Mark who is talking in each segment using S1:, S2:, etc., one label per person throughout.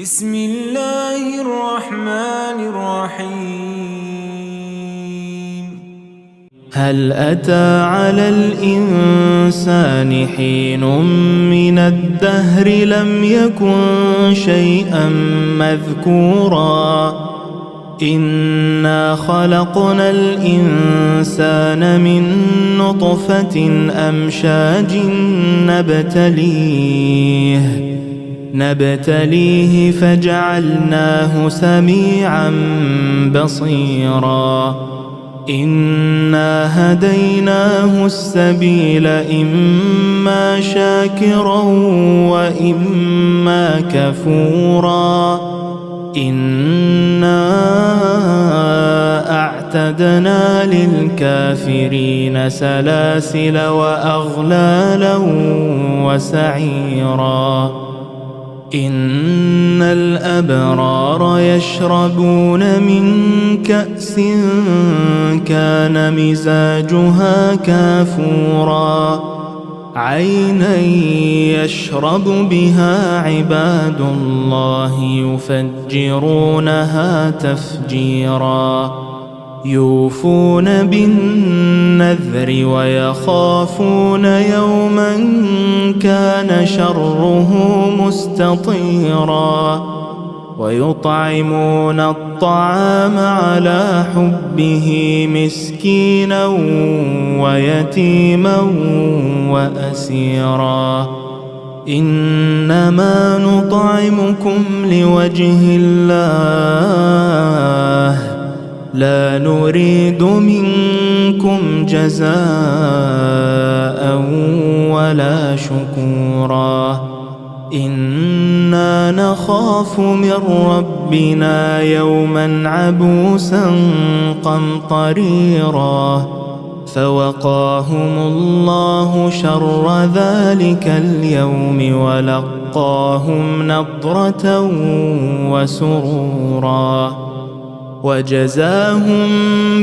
S1: بسم الله الرحمن الرحيم.
S2: هل أتى على الإنسان حين من الدهر لم يكن شيئا مذكورا إنا خلقنا الإنسان من نطفة أمشاج نبتليه فجعلناه سميعا بصيرا إنا هديناه السبيل إما شاكرا وإما كفورا إنا أعتدنا للكافرين سلاسل وأغلالا وسعيرا إن الأبرار يشربون من كأس كان مزاجها كافورا عينا يشرب بها عباد الله يفجرونها تفجيرا يوفون بالنذر ويخافون يوما كان شره مستطيرا ويطعمون الطعام على حبه مسكينا ويتيما وأسيرا إنما نطعمكم لوجه الله لا نريد منكم جزاء ولا شكورا إنا نخاف من ربنا يوما عبوسا قمطريرا فوقاهم الله شر ذلك اليوم ولقاهم نضرة وسرورا وجزاهم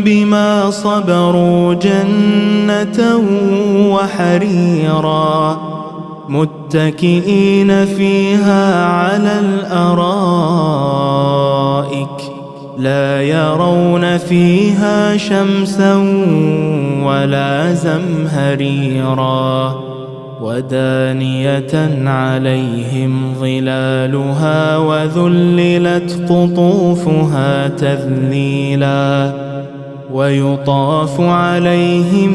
S2: بما صبروا جنة وحريرا متكئين فيها على الأرائك لا يرون فيها شمسا ولا زمهريرا ودانية عليهم ظلالها وذللت قطوفها تذليلا ويطاف عليهم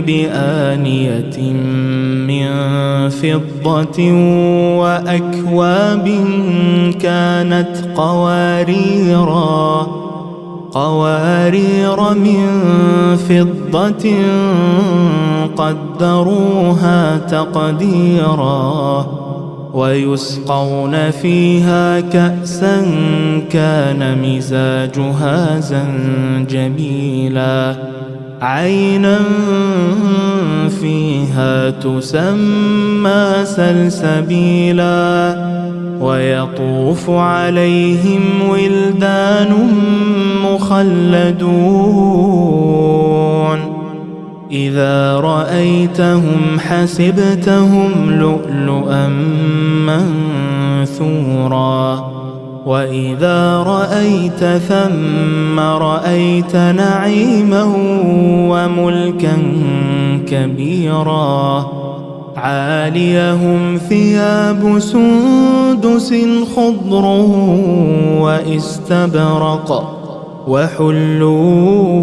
S2: بآنية من فضة وأكواب كانت قوارير من فضة قدروها تقديرا ويسقون فيها كأسا كان مزاجها زنجبيلا عينا فيها تسمى سلسبيلا ويطوف عليهم ولدان مخلدون إذا رأيتهم حسبتهم لؤلؤا منثورا وإذا رأيت ثم رأيت نعيما وملكا كبيرا عاليهم ثياب سندس خضر واستبرق وحلوا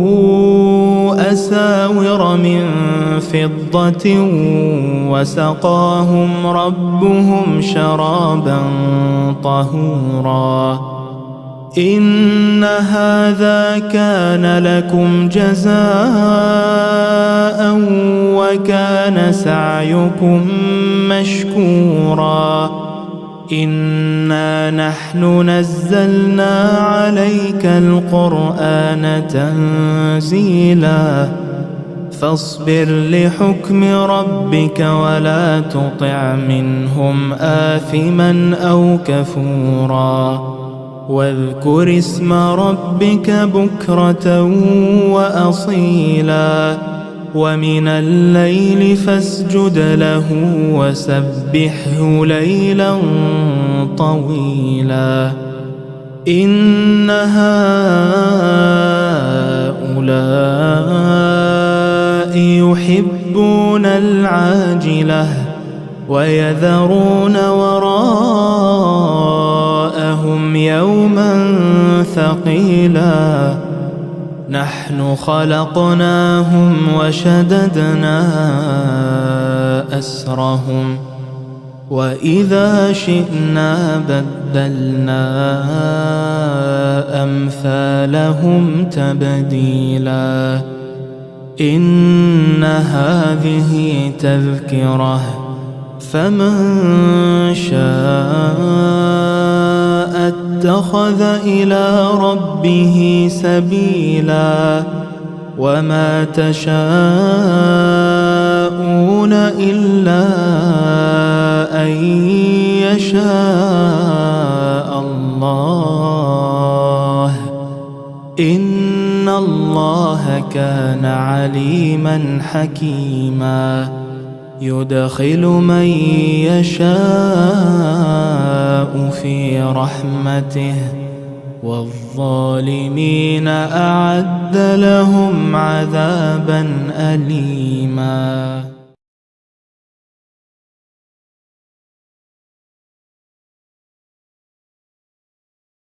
S2: أساور من فضة وسقاهم ربهم شرابا طهورا إن هذا كان لكم جزاء وكان سعيكم مشكورا إنا نحن نزلنا عليك القرآن تنزيلا فاصبر لحكم ربك ولا تطع منهم آثما أو كفورا واذكر اسم ربك بكرة وأصيلا ومن الليل فاسجد له وسبحه ليلا طويلا إن هؤلاء يحبون العاجلة ويذرون وراءهم يوما ثقيلا نحن خلقناهم وشددنا أسرهم وإذا شئنا بدلنا أمثالهم تبديلا إن هذه تذكرة فمن شاء اتخذ إلى ربه سبيلا وما تشاءون إلا أن يشاء الله إن الله كان عليما حكيما يدخل من يشاء في رحمته والظالمين أعد لهم عذابا أليما.